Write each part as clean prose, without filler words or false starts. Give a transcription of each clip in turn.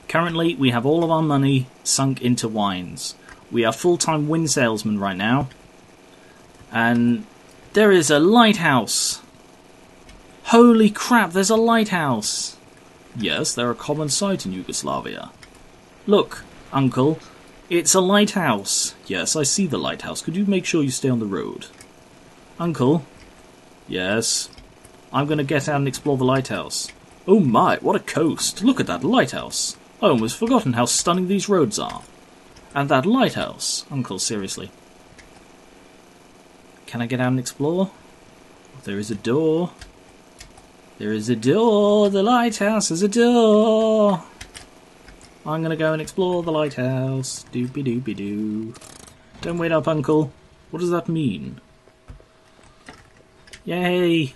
Currently, we have all of our money sunk into wines. We are full-time wine salesmen right now. And there is a lighthouse. Holy crap, there's a lighthouse. Yes, they're a common sight in Yugoslavia. Look, Uncle, it's a lighthouse. Yes, I see the lighthouse. Could you make sure you stay on the road? Uncle? Yes? I'm going to get out and explore the lighthouse. Oh my, what a coast. Look at that lighthouse. I almost forgotten how stunning these roads are. And that lighthouse. Uncle, seriously. Can I get out and explore? There is a door. There is a door. The lighthouse is a door. I'm going to go and explore the lighthouse. Doopy-doopy-doo. Don't wait up, Uncle. What does that mean? Yay.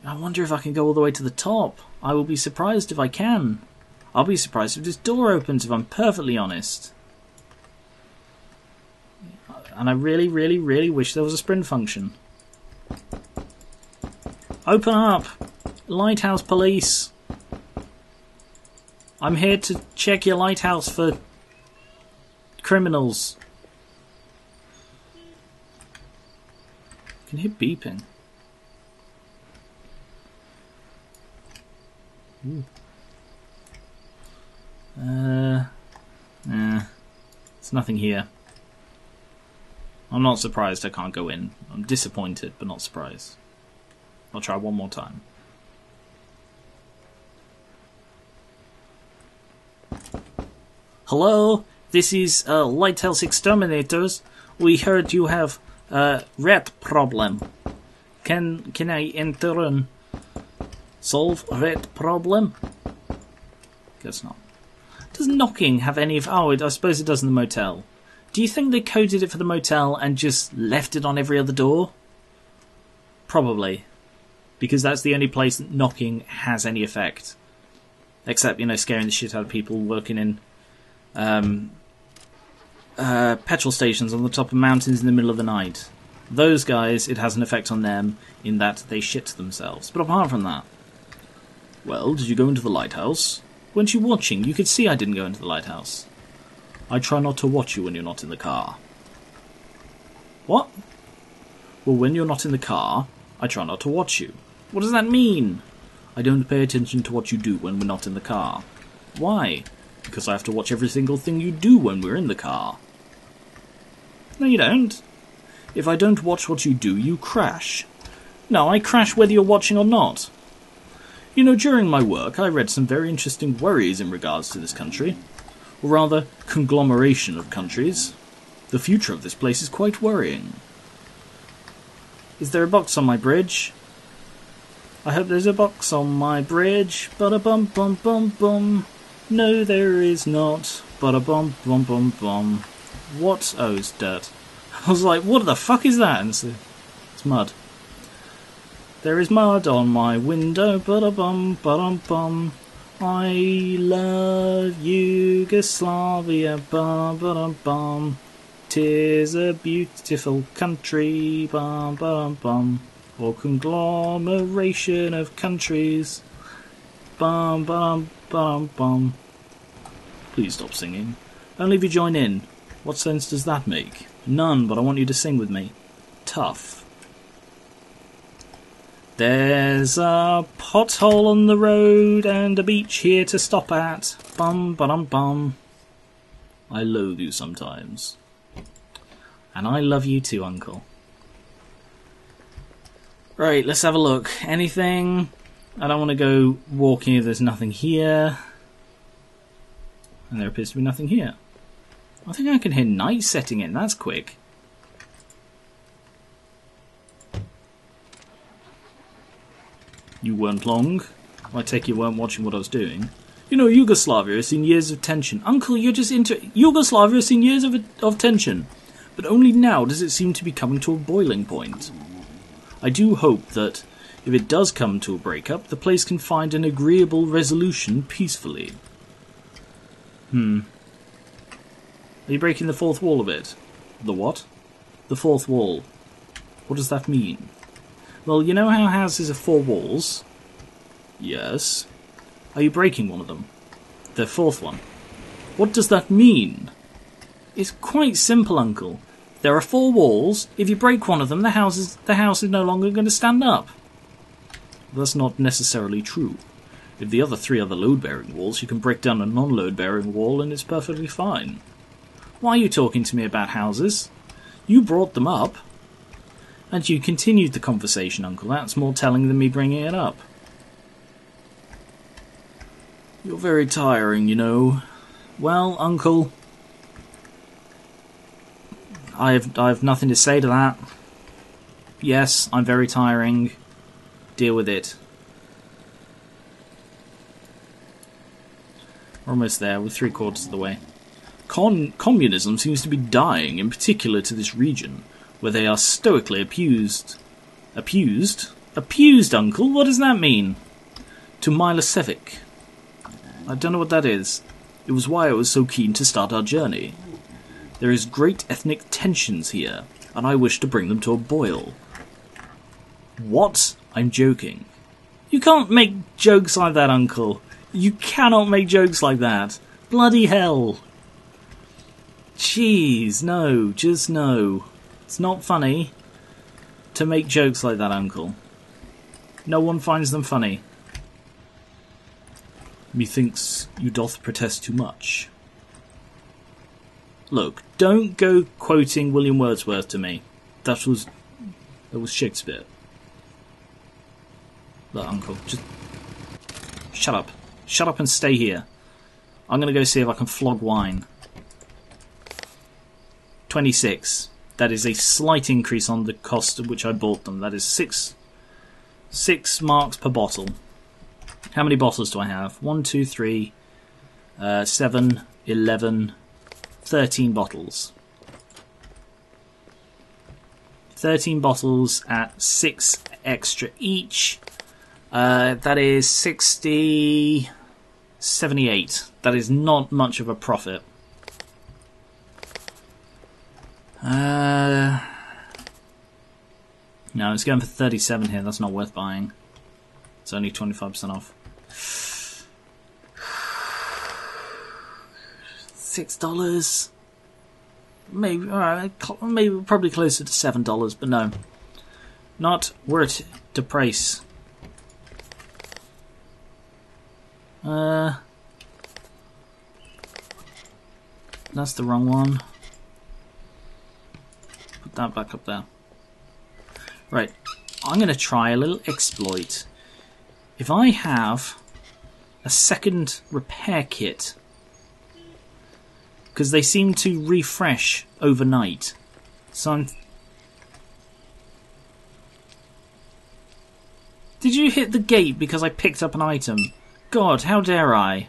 I wonder if I can go all the way to the top. I will be surprised if I can. I'll be surprised if this door opens, if I'm perfectly honest. And I really, really, really wish there was a sprint function. Open up! Lighthouse police! I'm here to check your lighthouse for criminals. I can hear beeping. Ooh. There's nothing here. I'm not surprised I can't go in. I'm disappointed, but not surprised. I'll try one more time. Hello, this is Lighthouse Exterminators. We heard you have a rat problem. Can I enter and solve rat problem? Guess not. Does knocking have any of... Oh, I suppose it does in the motel. Do you think they coded it for the motel and just left it on every other door? Probably. Because that's the only place that knocking has any effect. Except, you know, scaring the shit out of people working in petrol stations on the top of mountains in the middle of the night. Those guys, it has an effect on them in that they shit themselves. But apart from that... Well, did you go into the lighthouse? Weren't you watching? You could see I didn't go into the lighthouse. I try not to watch you when you're not in the car. What? Well, when you're not in the car, I try not to watch you. What does that mean? I don't pay attention to what you do when we're not in the car. Why? Because I have to watch every single thing you do when we're in the car. No, you don't. If I don't watch what you do, you crash. No, I crash whether you're watching or not. You know, during my work, I read some very interesting worries in regards to this country. Or rather, conglomeration of countries. The future of this place is quite worrying. Is there a box on my bridge? I hope there's a box on my bridge. Ba-da-bum-bum-bum-bum. No, there is not. Ba-da-bum-bum-bum-bum. What? Oh, it's dirt. I was like, what the fuck is that? And it's mud. There is mud on my window. Ba-da-bum, ba-dum-bum. I love Yugoslavia. Ba-ba-dum-bum. 'Tis a beautiful country. Ba-ba-dum-bum. Or conglomeration of countries. Bum bum bum bum. Please stop singing. Only if you join in. What sense does that make? None, but I want you to sing with me. Tough. There's a pothole on the road and a beach here to stop at. Bum bum bum. I loathe you sometimes. And I love you too, Uncle. Right, let's have a look. Anything? I don't want to go walking if there's nothing here. And there appears to be nothing here. I think I can hear night setting in. That's quick. You weren't long. I take you weren't watching what I was doing. You know, Yugoslavia has seen years of tension. Uncle, you're just into... Yugoslavia has seen years of tension. But only now does it seem to be coming to a boiling point. I do hope that, if it does come to a breakup, the place can find an agreeable resolution peacefully. Are you breaking the fourth wall a bit? The what? The fourth wall. What does that mean? Well, you know how houses have four walls? Yes. Are you breaking one of them? The fourth one. What does that mean? It's quite simple, Uncle. There are 4 walls. If you break one of them, the house is no longer going to stand up. That's not necessarily true. If the other 3 are the load-bearing walls, you can break down a non-load-bearing wall and it's perfectly fine. Why are you talking to me about houses? You brought them up. And you continued the conversation, Uncle. That's more telling than me bringing it up. You're very tiring, you know. Well, Uncle, I have nothing to say to that. Yes, I'm very tiring. Deal with it. We're almost there. We're 3/4 of the way. Communism seems to be dying, in particular to this region, where they are stoically abused. Abused? Abused, Uncle? What does that mean? To Milosevic. I don't know what that is. It was why I was so keen to start our journey. There is great ethnic tensions here, and I wish to bring them to a boil. What? I'm joking. You can't make jokes like that, Uncle. You cannot make jokes like that. Bloody hell. Jeez, no, just no. It's not funny to make jokes like that, Uncle. No one finds them funny. Methinks you doth protest too much. Look, don't go quoting William Wordsworth to me. That was Shakespeare. Look, Uncle, just shut up. Shut up and stay here. I'm going to go see if I can flog wine. 26. That is a slight increase on the cost at which I bought them. That is 6 marks per bottle. How many bottles do I have? 1, 2, 3, 7, 11, 13 bottles. 13 bottles at 6 extra each. That is 60, 78. That is not much of a profit. No, it's going for 37 here. That's not worth buying. It's only 25% off. $6. Maybe, alright, maybe probably closer to $7, but no. Not worth the price. That's the wrong one. Put that back up there. Right, I'm going to try a little exploit. If I have a second repair kit, because they seem to refresh overnight, so Did you hit the gate because I picked up an item? God, how dare I?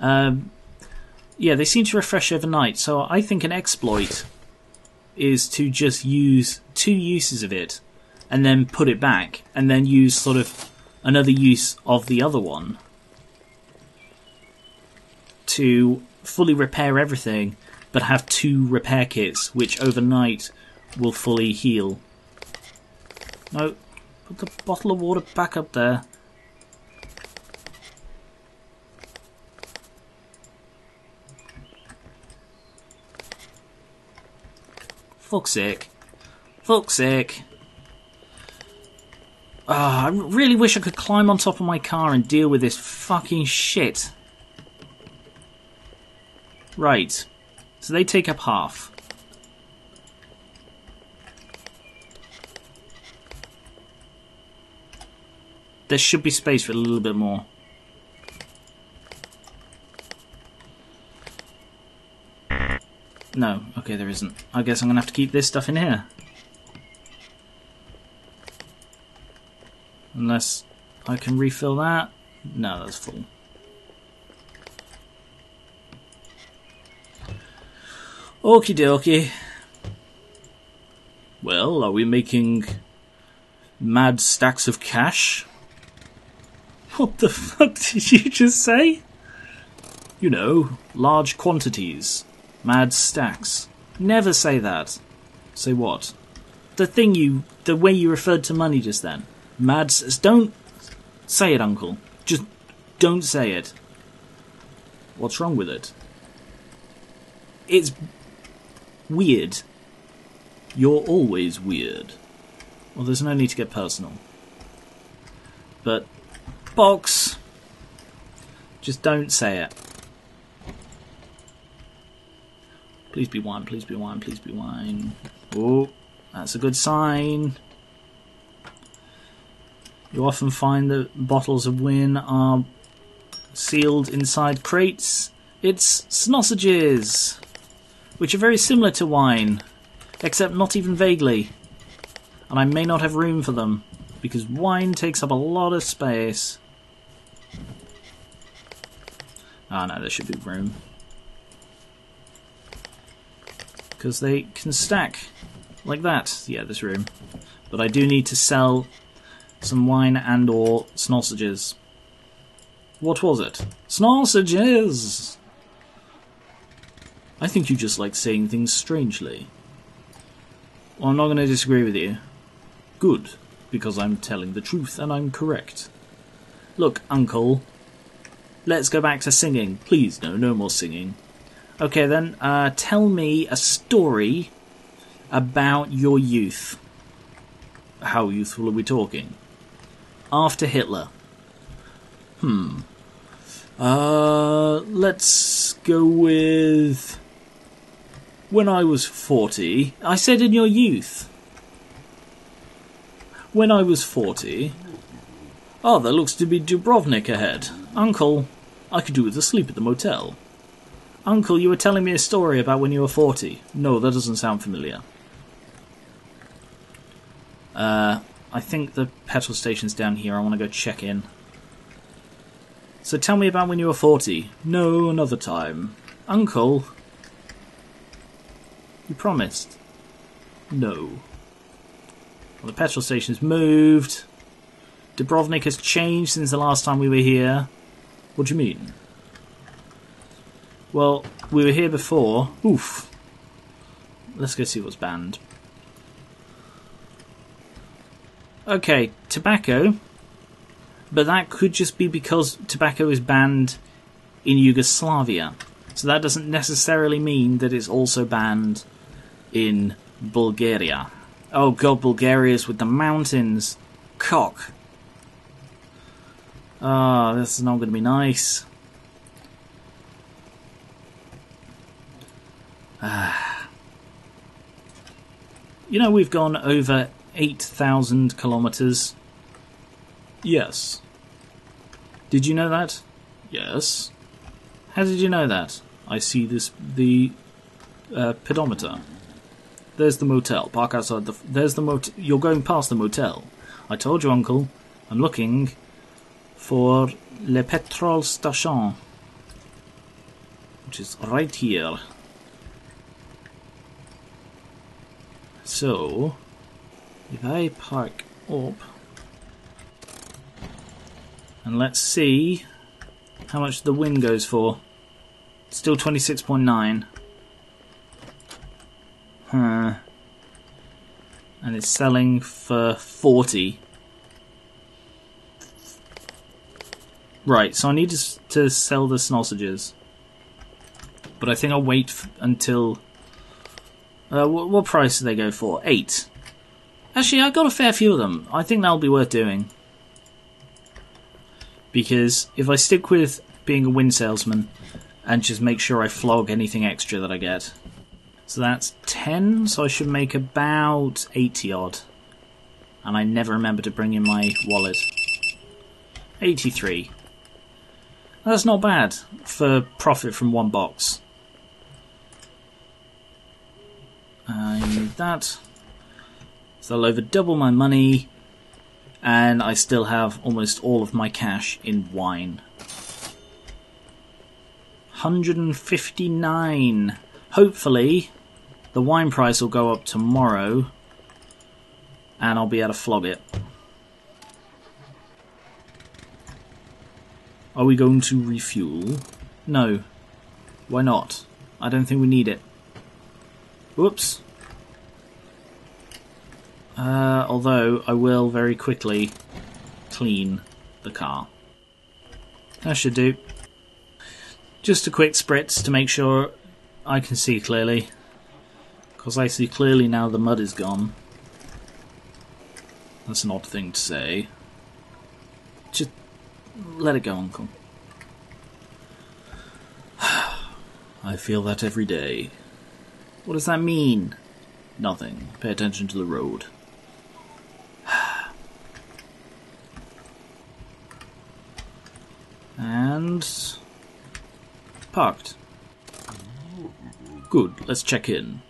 Yeah, they seem to refresh overnight, so I think an exploit is to just use 2 uses of it and then put it back and then use sort of another use of the other one to fully repair everything, but have 2 repair kits which overnight will fully heal. No, put the bottle of water back up there. Fuck's sake. Fuck's sake. I really wish I could climb on top of my car and deal with this fucking shit. Right. So they take up half. There should be space for a little bit more. No, okay, there isn't. I guess I'm going to have to keep this stuff in here. Unless I can refill that. No, that's full. Okie dokie. Well, are we making mad stacks of cash? What the fuck did you just say? You know, large quantities. Mad stacks. Never say that. Say what? The way you referred to money just then. Don't say it, Uncle. Just don't say it. What's wrong with it? It's weird. You're always weird. Well, there's no need to get personal. But, box! Just don't say it. Please be wine, please be wine, please be wine. Oh, that's a good sign. You often find that bottles of wine are sealed inside crates. It's sausages, which are very similar to wine, except not even vaguely. And I may not have room for them, because wine takes up a lot of space. Ah, no, there should be room. Because they can stack like that. Yeah, there's room. But I do need to sell some wine and or sausages. What was it? Sausages! I think you just like saying things strangely. Well, I'm not going to disagree with you. Good, because I'm telling the truth and I'm correct. Look, Uncle, let's go back to singing. Please, no more singing. Okay then, tell me a story about your youth. How youthful are we talking? After Hitler. Let's go with... when I was 40. I said in your youth. When I was 40. Oh, there looks to be Dubrovnik ahead. Uncle, I could do with a sleep at the motel. Uncle, you were telling me a story about when you were 40. No, that doesn't sound familiar. I think the petrol station's down here. I want to go check in. So tell me about when you were 40. No, another time. Uncle, you promised. No. Well, the petrol station's moved. Dubrovnik has changed since the last time we were here. What do you mean? Well, we were here before. Oof. Let's go see what's banned. Okay, tobacco. But that could just be because tobacco is banned in Yugoslavia. So that doesn't necessarily mean that it's also banned in Bulgaria. Oh god, Bulgaria's with the mountains. Cock. Ah, this is not going to be nice. You know, we've gone over 8,000 kilometres. Yes. Did you know that? Yes. How did you know that? I see the pedometer. There's the motel. Park outside the... There's the motel. You're going past the motel. I told you, Uncle. I'm looking for Le Petrol Station, which is right here. So, if I park up, and let's see how much the win goes for. Still 26.9. And it's selling for 40. Right, so I need to sell the sausages. But I think I'll wait until... what price do they go for? 8. Actually, I got a fair few of them. I think that'll be worth doing. Because if I stick with being a win salesman and just make sure I flog anything extra that I get. So that's 10, so I should make about 80 odd. And I never remember to bring in my wallet. 83. That's not bad for profit from one box. I need that. So I'll over double my money. And I still have almost all of my cash in wine. 159. Hopefully, the wine price will go up tomorrow. And I'll be able to flog it. Are we going to refuel? No. Why not? I don't think we need it. Whoops. Although, I will very quickly clean the car. That should do. Just a quick spritz to make sure I can see clearly. Because I see clearly now the mud is gone. That's an odd thing to say. Just let it go, Uncle. I feel that every day. What does that mean? Nothing. Pay attention to the road. And... parked. Good, let's check in.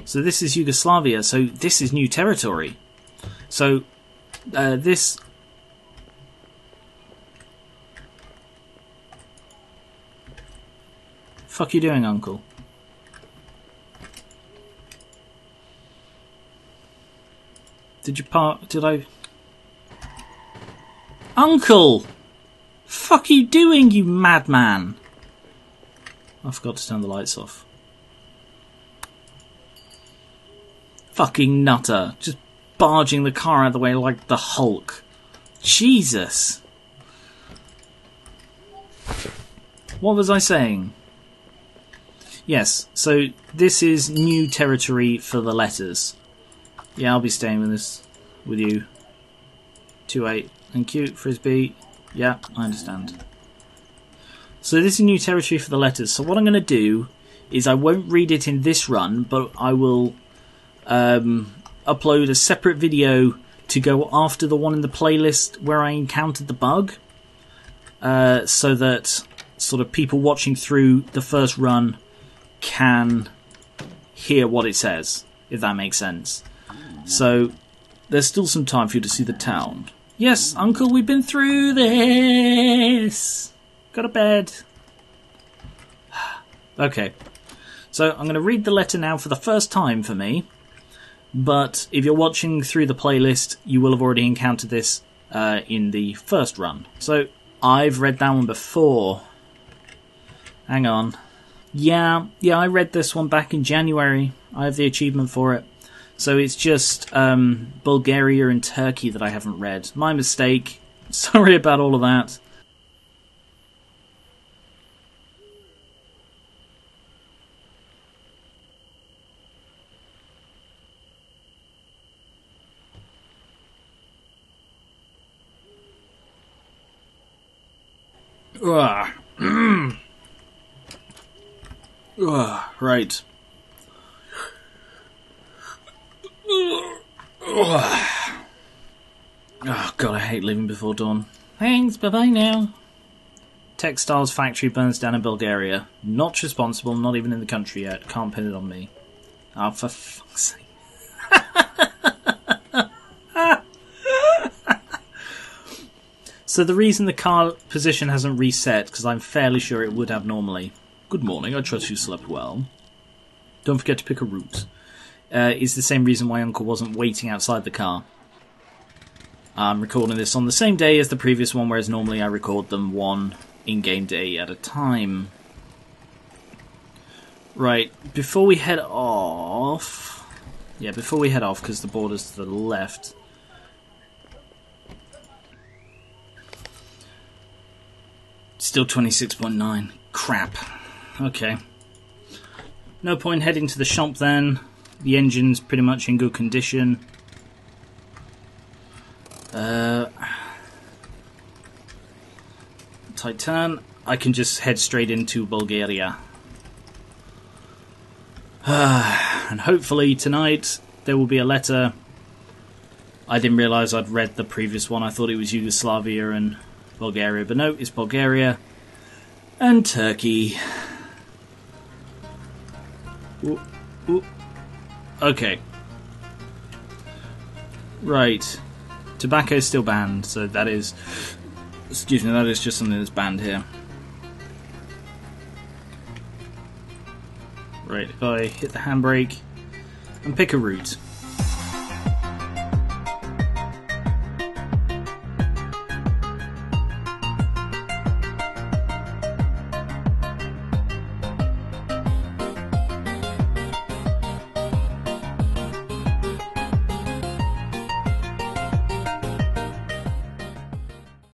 So this is Yugoslavia, so this is new territory. So, this... Fuck you doing, Uncle? Did you park... Did I... Uncle! Fuck you doing, you madman? I forgot to turn the lights off. Fucking nutter. Just barging the car out of the way like the Hulk. Jesus. What was I saying? Yes, so this is new territory for the letters. Yeah, I'll be staying with you. 2-8. Thank you, Frisbee. Yeah, I understand. So this is new territory for the letters. So what I'm going to do is I won't read it in this run, but I will upload a separate video to go after the one in the playlist where I encountered the bug, so that sort of people watching through the first run can hear what it says, if that makes sense. So there's still some time for you to see the town. Yes, Uncle, we've been through this. Go to bed. Okay. So I'm going to read the letter now for the first time for me. But if you're watching through the playlist, you will have already encountered this in the first run. So I've read that one before. Hang on. Yeah, I read this one back in January. I have the achievement for it. So it's just Bulgaria and Turkey that I haven't read. My mistake. Sorry about all of that. Right. Oh god, I hate leaving before dawn. Thanks, bye-bye now. Textiles factory burns down in Bulgaria. Not responsible, not even in the country yet. Can't pin it on me. Oh, for fuck's sake. So the reason the car position hasn't reset, because I'm fairly sure it would have normally. Good morning, I trust you slept well. Don't forget to pick a route. Is the same reason why Uncle wasn't waiting outside the car. I'm recording this on the same day as the previous one, whereas normally I record them one in-game day at a time. Right, before we head off... Yeah, before we head off, because the border's to the left... Still 26.9. Crap. Okay. No point heading to the shop then. The engine's pretty much in good condition. Titan. I can just head straight into Bulgaria. And hopefully tonight there will be a letter. I didn't realise I'd read the previous one. I thought it was Yugoslavia and Bulgaria, but no, it's Bulgaria and Turkey. Ooh, ooh. Okay. Right. Tobacco's still banned, so that is... Excuse me, that is just something that's banned here. Right, if I hit the handbrake and pick a route.